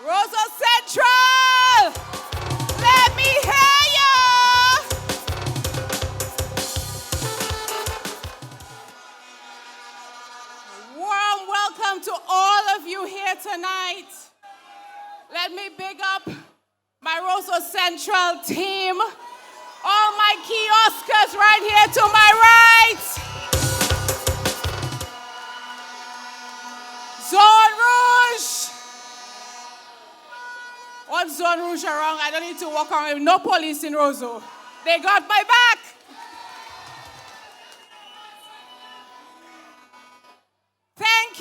Roseau Central! Let me hear you! Warm welcome to all of you here tonight. Let me big up my Roseau Central team. All my kioskers right here to my right. Zone Rouge. What's Zone Rouge around? I don't need to walk around with no police in Roseau. They got my back. Thank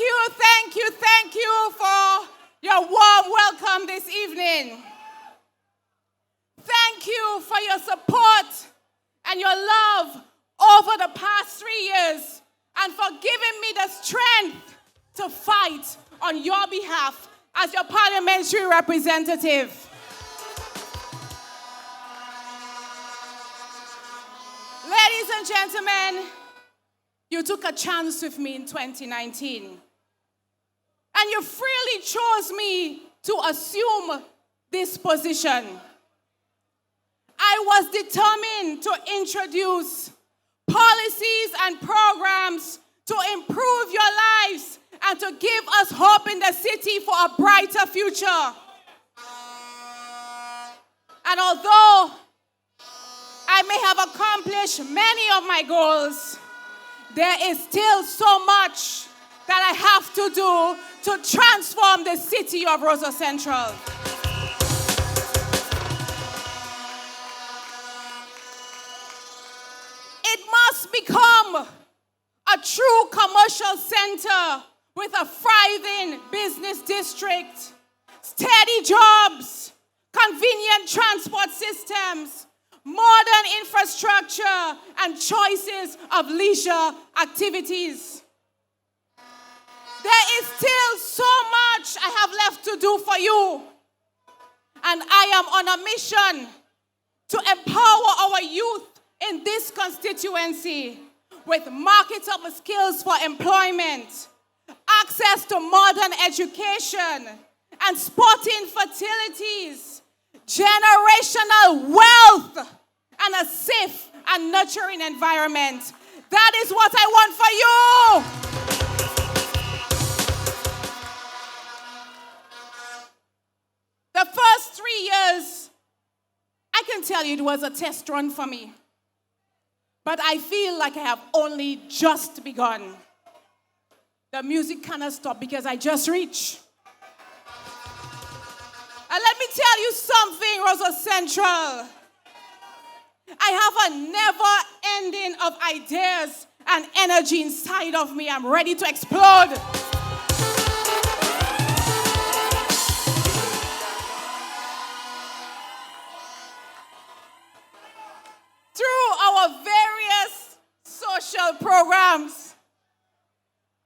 you for your warm welcome this evening. Thank you for your support and your love over the past 3 years and for giving me the strength to fight on your behalf as your parliamentary representative. Ladies and gentlemen, you took a chance with me in 2019. And you freely chose me to assume this position. I was determined to introduce policies and programs to improve your lives and to give us hope in the city for a brighter future. And although I may have accomplished many of my goals, there is still so much that I have to do to transform the city of Roseau Central. It must become a true commercial center with a thriving business district, steady jobs, convenient transport systems, modern infrastructure, and choices of leisure activities. There is still so much I have left to do for you. And I am on a mission to empower our youth in this constituency with marketable skills for employment, access to modern education, and sporting facilities, generational wealth, and a safe and nurturing environment. That is what I want for you. The first 3 years, I can tell you it was a test run for me. But I feel like I have only just begun. The music cannot stop because I just reached. And let me tell you something, Roseau Central. I have a never-ending of ideas and energy inside of me. I'm ready to explode. Social programs.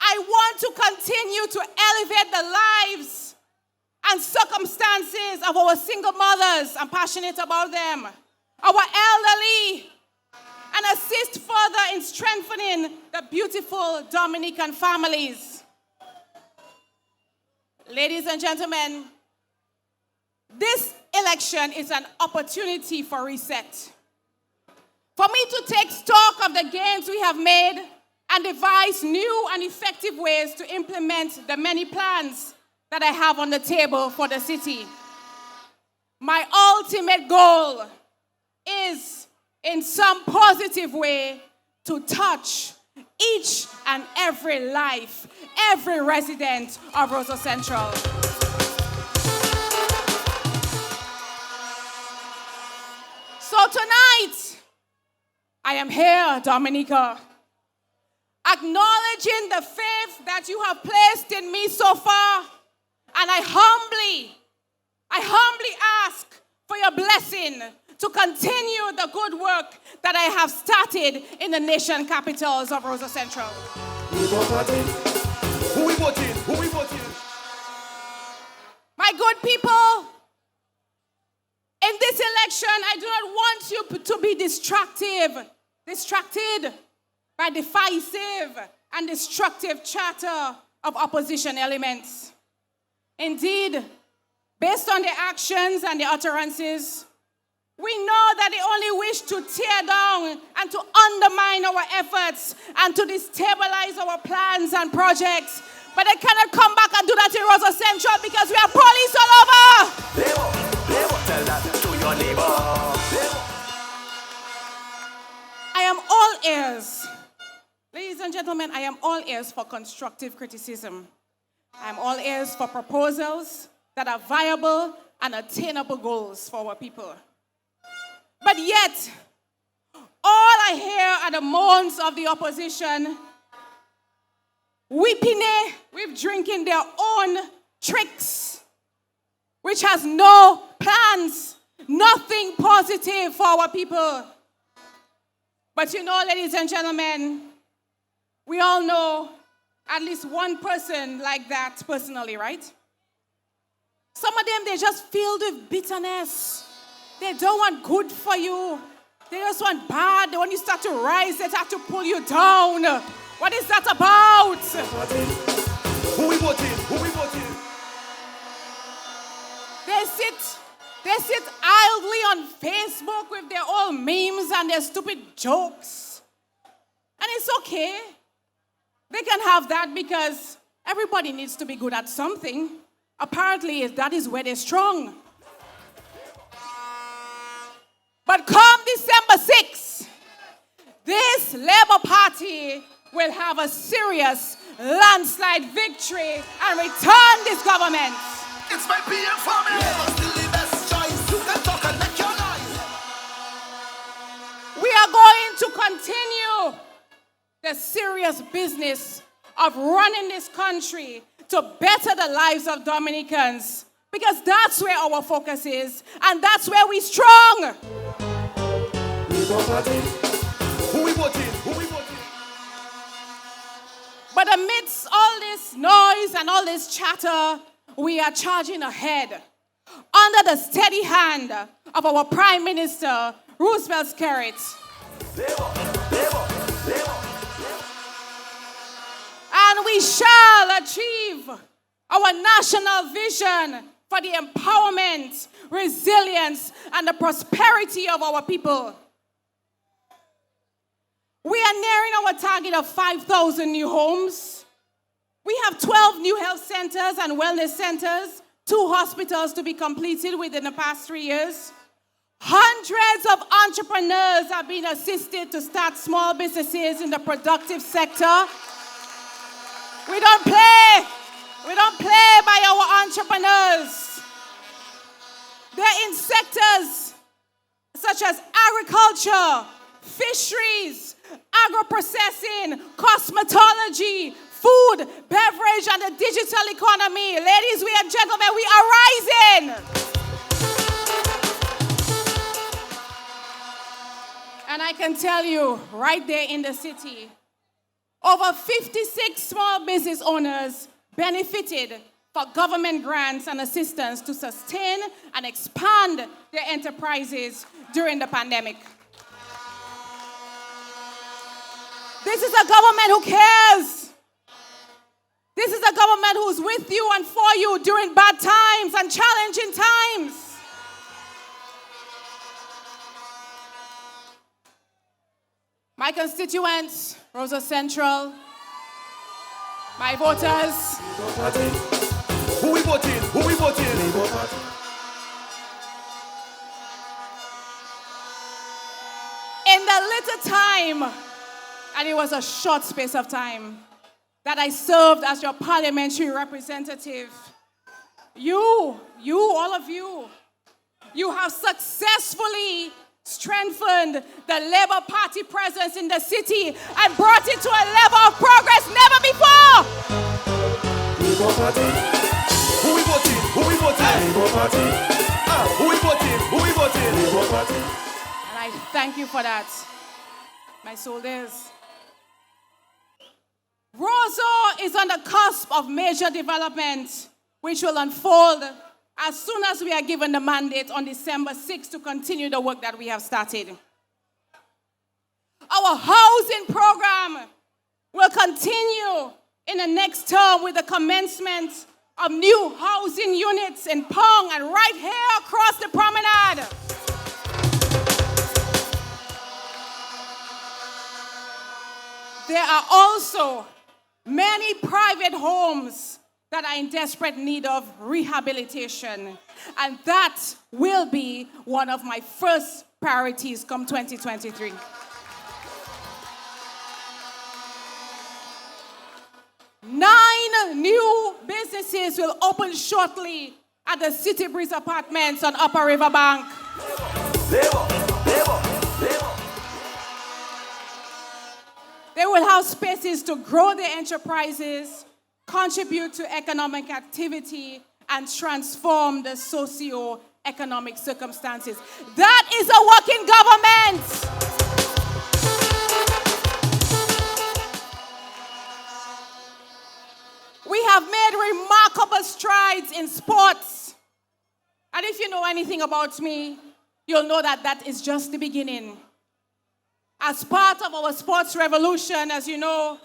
I want to continue to elevate the lives and circumstances of our single mothers. I'm passionate about them. Our elderly, and assist further in strengthening the beautiful Dominican families. Ladies and gentlemen, this election is an opportunity for reset. For me to take stock of the gains we have made and devise new and effective ways to implement the many plans that I have on the table for the city. My ultimate goal is, in some positive way, to touch each and every life, every resident of Roseau Central. So tonight, I am here, Dominica, acknowledging the faith that you have placed in me so far, and I humbly ask for your blessing to continue the good work that I have started in the nation capitals of Roseau Central. Who we voting? My good people, in this election, I do not want you to be distracted by divisive and destructive chatter of opposition elements. Indeed, Based on their actions and their utterances, we know that they only wish to tear down and to undermine our efforts and to destabilize our plans and projects. But they cannot come back and do that in Roseau Central because we have police all over. Tell that to your neighbor. I am all ears. Ladies and gentlemen, I am all ears for constructive criticism. I am all ears for proposals that are viable and attainable goals for our people. But yet, all I hear are the moans of the opposition, weeping with drinking their own tricks, which has no plans, nothing positive for our people. But you know, ladies and gentlemen, we all know at least one person like that personally, right? Some of them, they're just filled with bitterness. They don't want good for you. They just want bad. When you start to rise, they start to pull you down. What is that about? Who we voting? Who we voting? They sit idly on Facebook with their old memes and their stupid jokes. And it's okay. They can have that because everybody needs to be good at something. Apparently, that is where they're strong. But come December 6th, this Labour Party will have a serious landslide victory and return this government. It's my PM family. Labour still the best choice. You can talk and make your noise. We are going to continue the serious business of running this country to better the lives of Dominicans, because that's where our focus is, and that's where we're strong. Who we voting? Who we voting? But amidst all this noise and all this chatter, we are charging ahead under the steady hand of our Prime Minister, Poponne-Skerrit. And we shall achieve our national vision for the empowerment, resilience, and the prosperity of our people. We are nearing our target of 5,000 new homes. We have 12 new health centers and wellness centers, 2 hospitals to be completed within the past 3 years. Hundreds of entrepreneurs are being assisted to start small businesses in the productive sector. We don't play. We don't play by our entrepreneurs. They're in sectors such as agriculture, fisheries, agro-processing, cosmetology, food, beverage, and the digital economy. Ladies and gentlemen, we are rising. And I can tell you, right there in the city, over 56 small business owners benefited for government grants and assistance to sustain and expand their enterprises during the pandemic. This is a government who cares. This is a government who's with you and for you during bad times and challenging times. My constituents, Roseau Central, my voters. Who we voting? Who we voting? In the little time, and it was a short space of time, that I served as your parliamentary representative, all of you have successfully strengthened the Labour Party presence in the city and brought it to a level of progress never before. Who we voting? Who we voting? Who we voting? Who we voting? And I thank you for that, my soldiers. Roseau is on the cusp of major development, which will unfold as soon as we are given the mandate on December 6th to continue the work that we have started. Our housing program will continue in the next term with the commencement of new housing units in Pong and right here across the promenade. There are also many private homes that are in desperate need of rehabilitation. And that will be one of my first priorities come 2023. Nine new businesses will open shortly at the City Breeze Apartments on Upper River Bank. They will have spaces to grow their enterprises, contribute to economic activity, and transform the socio-economic circumstances. That is a working government. We have made remarkable strides in sports. And if you know anything about me, you'll know that that is just the beginning. As part of our sports revolution, as you know,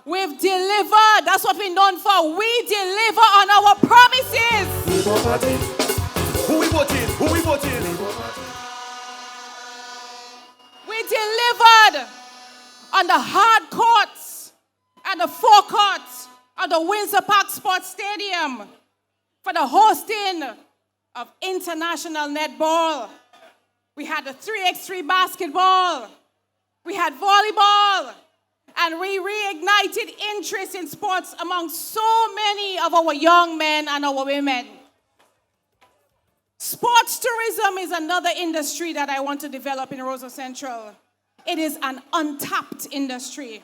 we've delivered. That's what we're known for. We deliver on our promises. Who we voting? Who we voting? We delivered on the hard courts and the forecourts of the Windsor Park Sports Stadium for the hosting of international netball. We had the 3x3 basketball. We had volleyball. And we reignited interest in sports among so many of our young men and our women. Sports tourism is another industry that I want to develop in Roseau Central. It is an untapped industry.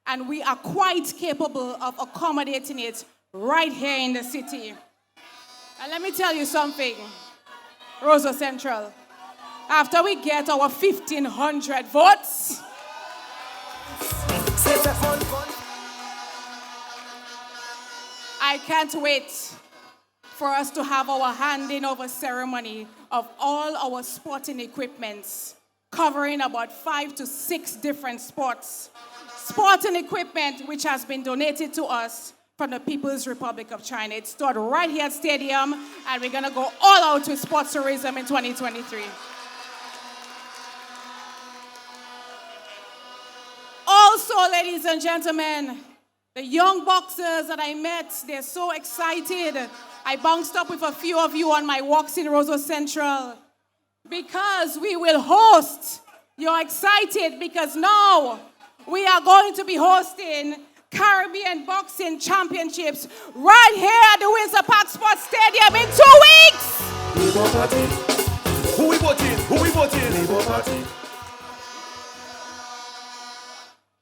And we are quite capable of accommodating it right here in the city. And let me tell you something, Roseau Central. After we get our 1,500 votes, I can't wait for us to have our handing over ceremony of all our sporting equipments, covering about 5 to 6 different sports. Sporting equipment which has been donated to us from the People's Republic of China. It's stored right here at Stadium, and we're gonna go all out with sports tourism in 2023. Also, ladies and gentlemen, the young boxers that I met, they're so excited. I bounced up with a few of you on my walks in Roseau Central because we will host. You're excited because now we are going to be hosting Caribbean Boxing Championships right here at the Windsor Park Sports Stadium in 2 weeks. Who we voting? Who we voting?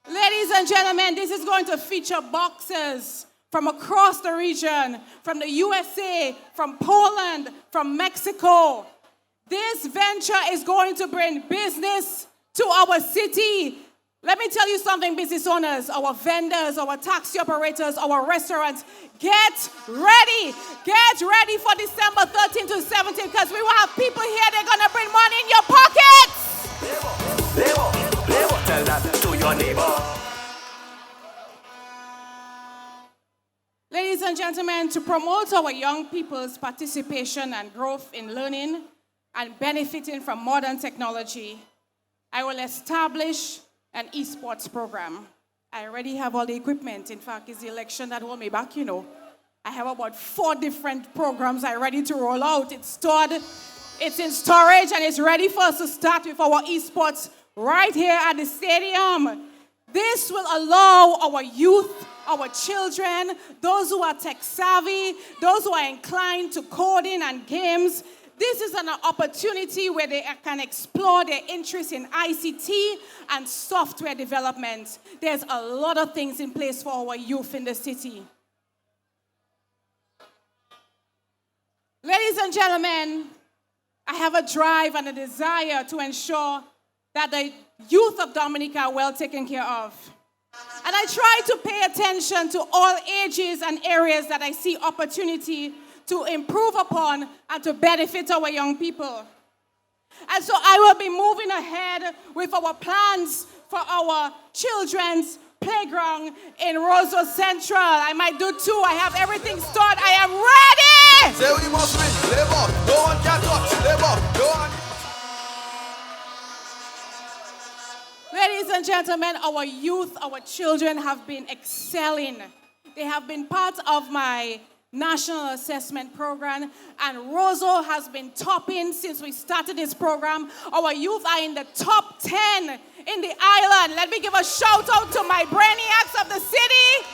Ladies and gentlemen, this is going to feature boxers from across the region, from the USA, from Poland, from Mexico. This venture is going to bring business to our city. Let me tell you something, business owners, our vendors, our taxi operators, our restaurants, get ready. Get ready for December 13th to 17th because we will have people here, they're going to bring money in your pockets. Tell that to your neighbor. Ladies and gentlemen, to promote our young people's participation and growth in learning and benefiting from modern technology, I will establish an esports program. I already have all the equipment. In fact, it's the election that hold me back, you know. I have about 4 different programs I'm ready to roll out. It's stored, it's in storage, and it's ready for us to start with our esports right here at the stadium. This will allow our youth, our children, those who are tech savvy, those who are inclined to coding and games. This is an opportunity where they can explore their interest in ICT and software development. There's a lot of things in place for our youth in the city. Ladies and gentlemen, I have a drive and a desire to ensure that the youth of Dominica are well taken care of. And I try to pay attention to all ages and areas that I see opportunity to improve upon and to benefit our young people. And so I will be moving ahead with our plans for our children's playground in Roseau Central. I might do 2. I have everything stored. I am ready! Say we must win, labor, no one can touch, labor, no one. Ladies and gentlemen, our youth, our children have been excelling. They have been part of my national assessment program, and Roseau has been topping since we started this program. Our youth are in the top 10 in the island. Let me give a shout out to my brainiacs of the city.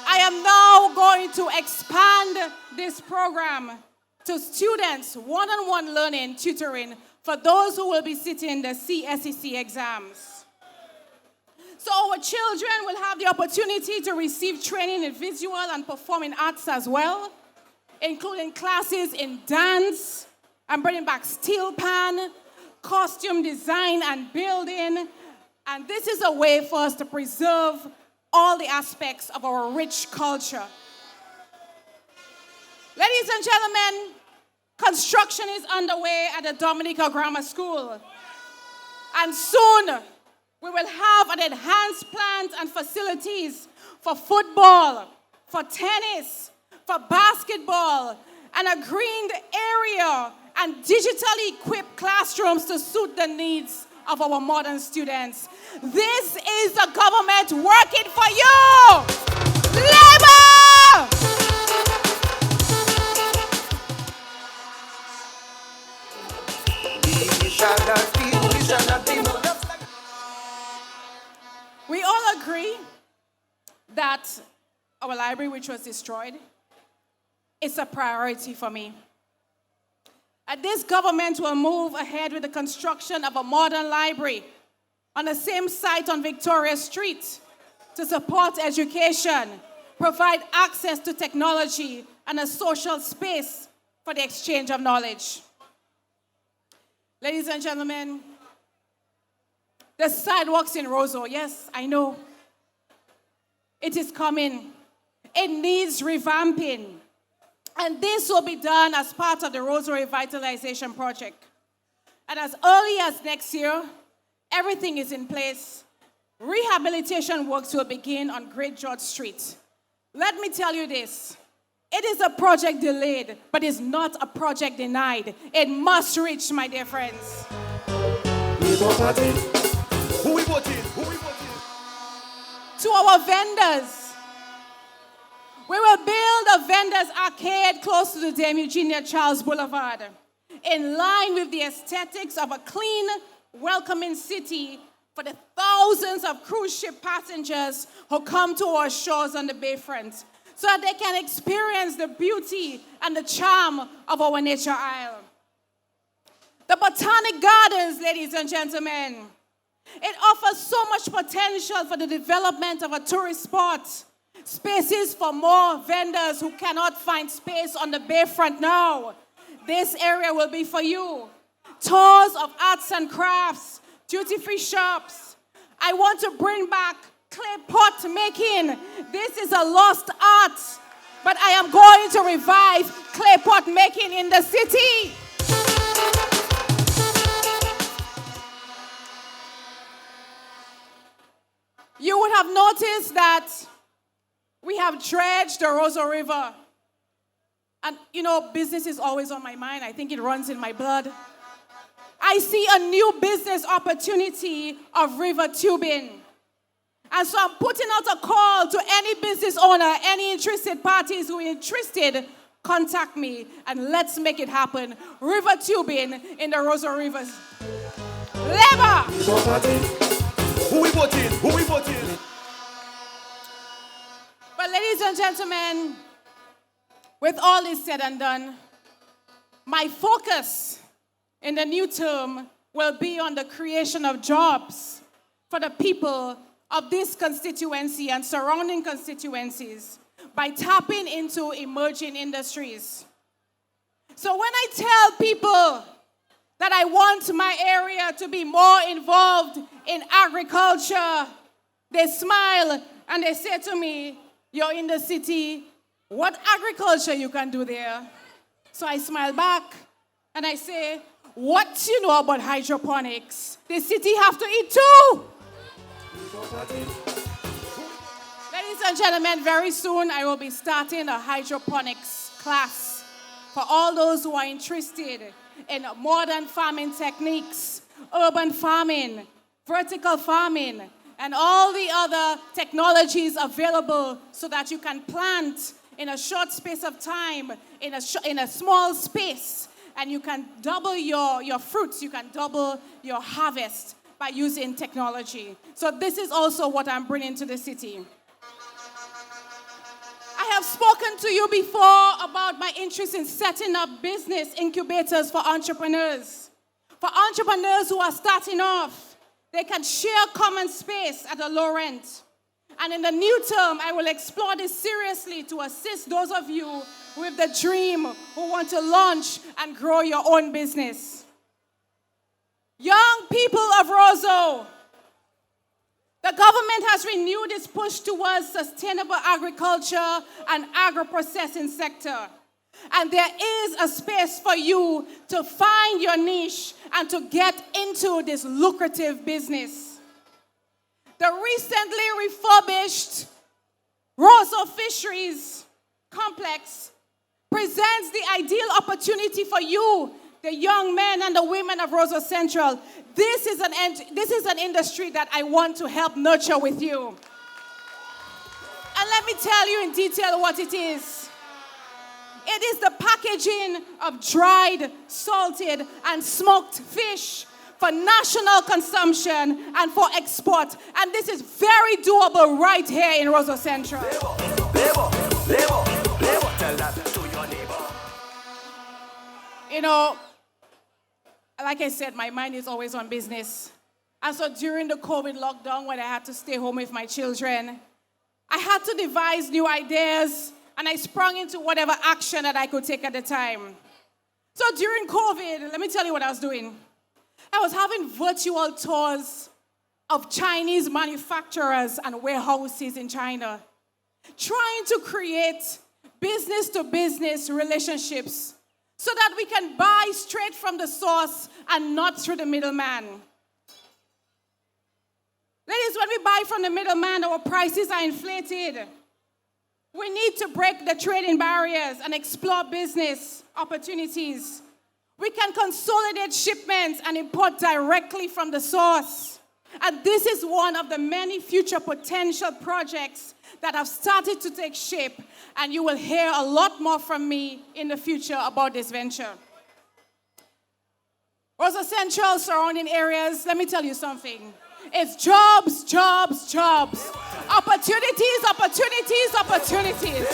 I am now going to expand this program to students, one-on-one learning, tutoring, for those who will be sitting the CSEC exams. So our children will have the opportunity to receive training in visual and performing arts as well, including classes in dance, I'm bringing back steel pan, costume design and building, and this is a way for us to preserve all the aspects of our rich culture. Ladies and gentlemen, construction is underway at the Dominica Grammar School, and soon we will have an enhanced plant and facilities for football, for tennis, for basketball, and a greened area and digitally equipped classrooms to suit the needs of our modern students. This is the government working for you! Labor! We all agree that our library, which was destroyed, is a priority for me. And this government will move ahead with the construction of a modern library on the same site on Victoria Street to support education, provide access to technology, and a social space for the exchange of knowledge. Ladies and gentlemen, the sidewalks in Roseau, yes, I know. It is coming. It needs revamping. And this will be done as part of the Roseau Revitalization Project. And as early as next year, everything is in place. Rehabilitation works will begin on Great George Street. Let me tell you this. It is a project delayed, but it's not a project denied. It must reach, my dear friends. Who we voting? To our vendors, we will build a vendors arcade close to the Dame Eugenia Charles Boulevard, in line with the aesthetics of a clean, welcoming city for the thousands of cruise ship passengers who come to our shores on the bayfront, so that they can experience the beauty and the charm of our nature isle. The Botanic Gardens, ladies and gentlemen, it offers so much potential for the development of a tourist spot. Spaces for more vendors who cannot find space on the bayfront now. This area will be for you. Tours of arts and crafts, duty-free shops. I want to bring back clay pot making. This is a lost art, but I am going to revive clay pot making in the city. You would have noticed that we have dredged the Roseau River. And, you know, business is always on my mind. I think it runs in my blood. I see a new business opportunity of river tubing. And so I'm putting out a call to any business owner, any interested parties who are interested, contact me and let's make it happen. River tubing in the Roseau Rivers. Labor! Who we voting? But ladies and gentlemen, with all this said and done, my focus in the new term will be on the creation of jobs for the people of this constituency and surrounding constituencies by tapping into emerging industries. So when I tell people that I want my area to be more involved in agriculture, they smile and they say to me, "You're in the city, what agriculture you can do there?" So I smile back And I say, what do you know about hydroponics? The city have to eat too. Ladies and gentlemen, very soon I will be starting a hydroponics class for all those who are interested in modern farming techniques, urban farming, vertical farming, and all the other technologies available so that you can plant in a short space of time, in a small space, and you can double your fruits, you can double your harvest by using technology. So this is also what I'm bringing to the city. I have spoken to you before about my interest in setting up business incubators for entrepreneurs. For entrepreneurs who are starting off, they can share common space at a low rent. And in the new term, I will explore this seriously to assist those of you with the dream who want to launch and grow your own business. Young people of Roseau, the government has renewed its push towards sustainable agriculture and agro-processing sector. And there is a space for you to find your niche and to get into this lucrative business. The recently refurbished Roseau Fisheries Complex presents the ideal opportunity for you, the young men and the women of Roseau Central. This is an industry that I want to help nurture with you. And let me tell you in detail what it is. It is the packaging of dried, salted, and smoked fish for national consumption and for export. And this is very doable right here in Roseau Central. Tell that to your neighbor. You know, like I said, my mind is always on business. And so during the COVID lockdown, when I had to stay home with my children, I had to devise new ideas, and I sprung into whatever action that I could take at the time. So during COVID, let me tell you what I was doing. I was having virtual tours of Chinese manufacturers and warehouses in China, trying to create business-to-business relationships so that we can buy straight from the source and not through the middleman. Ladies, when we buy from the middleman, our prices are inflated. We need to break the trading barriers and explore business opportunities. We can consolidate shipments and import directly from the source. And this is one of the many future potential projects that have started to take shape, and you will hear a lot more from me in the future about this venture. Roseau Central, surrounding areas, let me tell you something. It's jobs, jobs, jobs. Opportunities, opportunities, opportunities.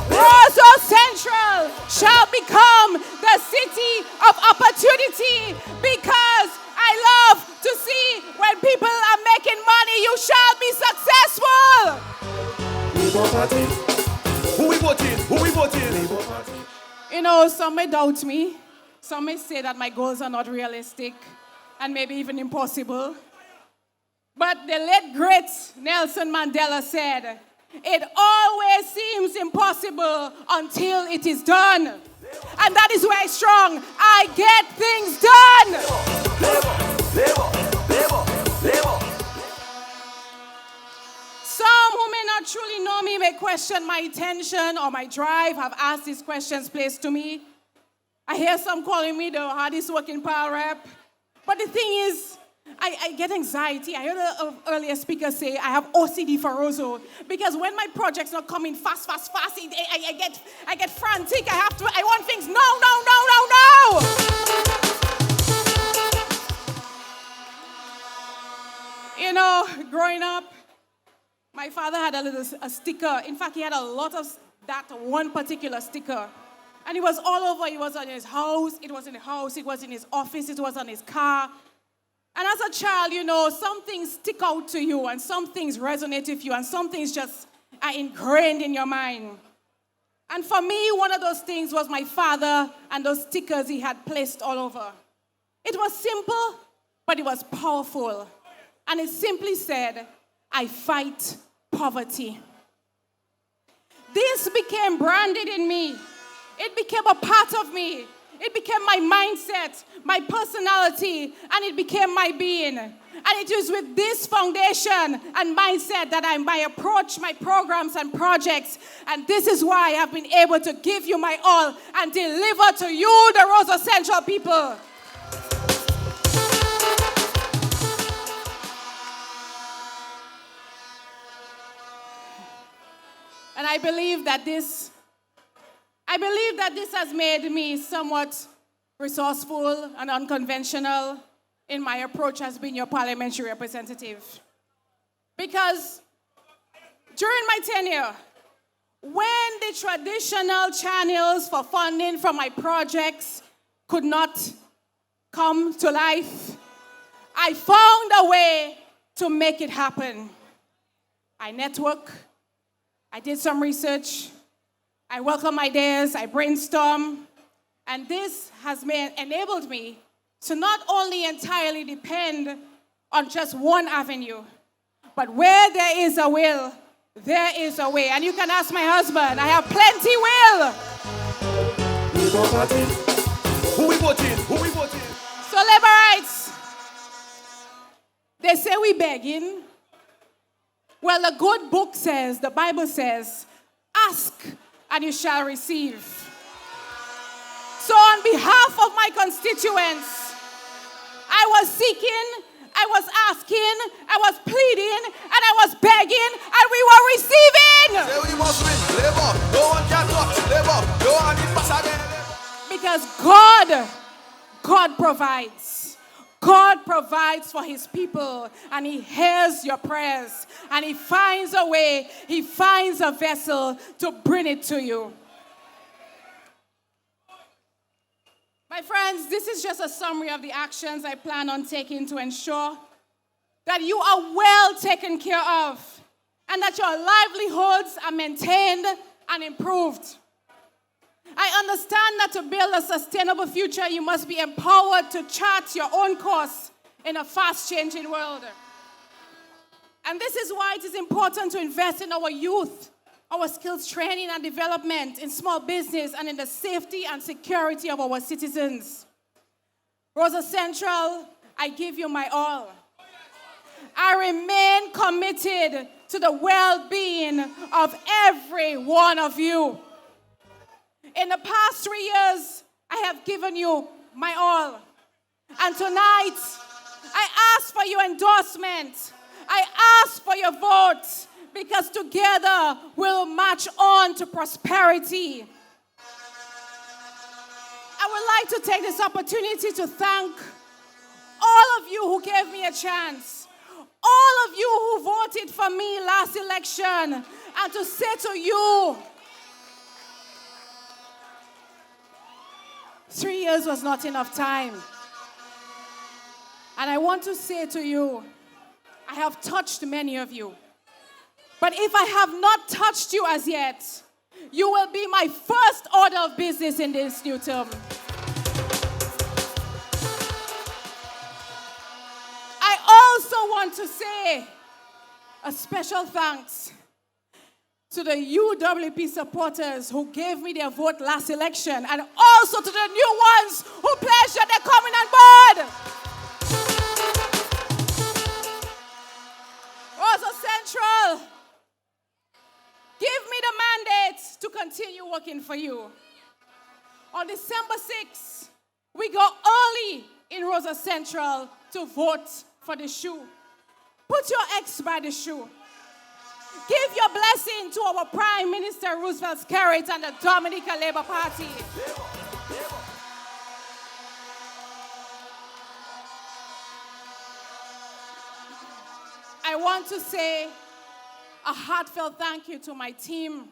Roseau Central shall become the city of opportunity, because I love to see when people are making money, you shall be successful. Who we voting? Who we voting? You know, some may doubt me. Some may say that my goals are not realistic and maybe even impossible. But the late great Nelson Mandela said, it always seems impossible until it is done. And that is why strong, I get things done. Some who may not truly know me may question my intention or my drive, have asked these questions placed to me. I hear some calling me the hardest working power rep. But the thing is, I get anxiety. I heard an earlier speaker say I have OCD for Roseau, because when my project's not coming fast, I get frantic. I want things. No. You know, growing up, my father had a sticker. In fact, he had a lot of that one particular sticker. And it was all over. It was on his house. It was in the house. It was in his office. It was on his car. And as a child, you know, some things stick out to you, and some things resonate with you, and some things just are ingrained in your mind. And for me, one of those things was my father and those stickers he had placed all over. It was simple, but it was powerful. And it simply said, I fight poverty. This became branded in me. It became a part of me. It became my mindset, my personality, and it became my being. And it is with this foundation and mindset that I approach my programs and projects. And this is why I've been able to give you my all and deliver to you, the Roseau Central people. And I believe that this has made me somewhat resourceful and unconventional in my approach as being your parliamentary representative. Because during my tenure, when the traditional channels for funding for my projects could not come to life, I found a way to make it happen. I network, I did some research, I welcome ideas, I brainstorm, and this has enabled me to not only entirely depend on just one avenue, but where there is a will, there is a way. And you can ask my husband, I have plenty will. Who we voting? Who we voting? So Laborites, they say we begging. Well, the good book says, the Bible says, ask and you shall receive. So on behalf of my constituents, I was seeking, I was asking, I was pleading, and I was begging, and we were receiving. Say we must win, labor. No one can touch labor. No one is passable. Because God provides. God provides for his people, and he hears your prayers, and he finds a way, he finds a vessel to bring it to you. My friends, this is just a summary of the actions I plan on taking to ensure that you are well taken care of and that your livelihoods are maintained and improved. I understand that to build a sustainable future, you must be empowered to chart your own course in a fast-changing world. And this is why it is important to invest in our youth, our skills training and development, in small business, and in the safety and security of our citizens. Roseau Central, I give you my all. I remain committed to the well-being of every one of you. In the past 3 years, I have given you my all. And tonight, I ask for your endorsement. I ask for your vote, because together we'll march on to prosperity. I would like to take this opportunity to thank all of you who gave me a chance, all of you who voted for me last election, and to say to you, 3 years was not enough time. And I want to say to you, I have touched many of you. But if I have not touched you as yet, you will be my first order of business in this new term. I also want to say a special thanks to the UWP supporters who gave me their vote last election, and also to the new ones who pledged that they're coming on board. Roseau Central, give me the mandate to continue working for you. On December 6th, we go early in Roseau Central to vote for the shoe. Put your X by the shoe. Give your blessing to our Prime Minister Poponne-Skerrit and the Dominica Labour Party. I want to say a heartfelt thank you to my team.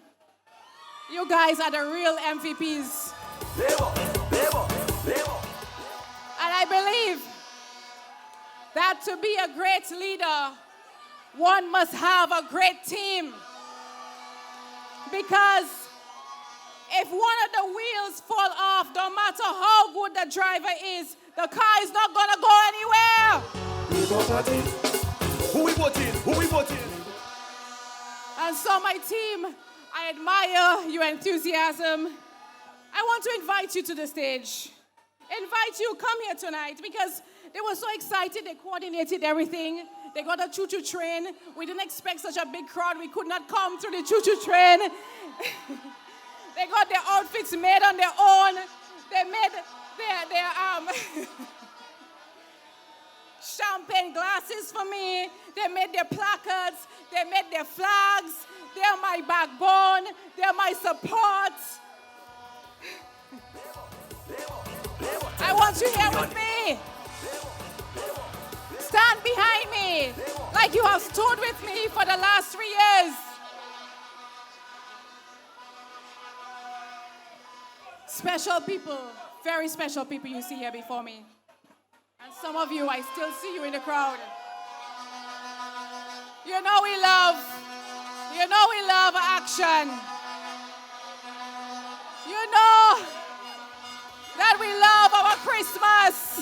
You guys are the real MVPs. And I believe that to be a great leader, one must have a great team. Because if one of the wheels fall off, no matter how good the driver is, the car is not going to go anywhere. Who we voting? Who we voting? And so my team, I admire your enthusiasm. I want to invite you to the stage. invite you, come here tonight because they were so excited. They coordinated everything. They got a choo-choo train. We didn't expect such a big crowd. We could not come through the choo-choo train. They got their outfits made on their own. They made their champagne glasses for me. They made their placards. They made their flags. They are my backbone. They are my support. I want you here with me. Stand behind me like you have stood with me for the last 3 years. Special people, very special people you see here before me. And some of you, I still see you in the crowd. You know we love action. You know that we love our Christmas.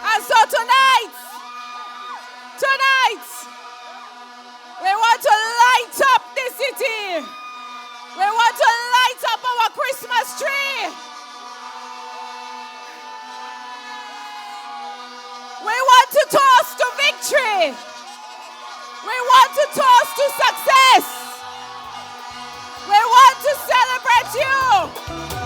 And so tonight, we want to light up this city. We want to light up our Christmas tree. We want to toast to victory. We want to toast to success. We want to celebrate you.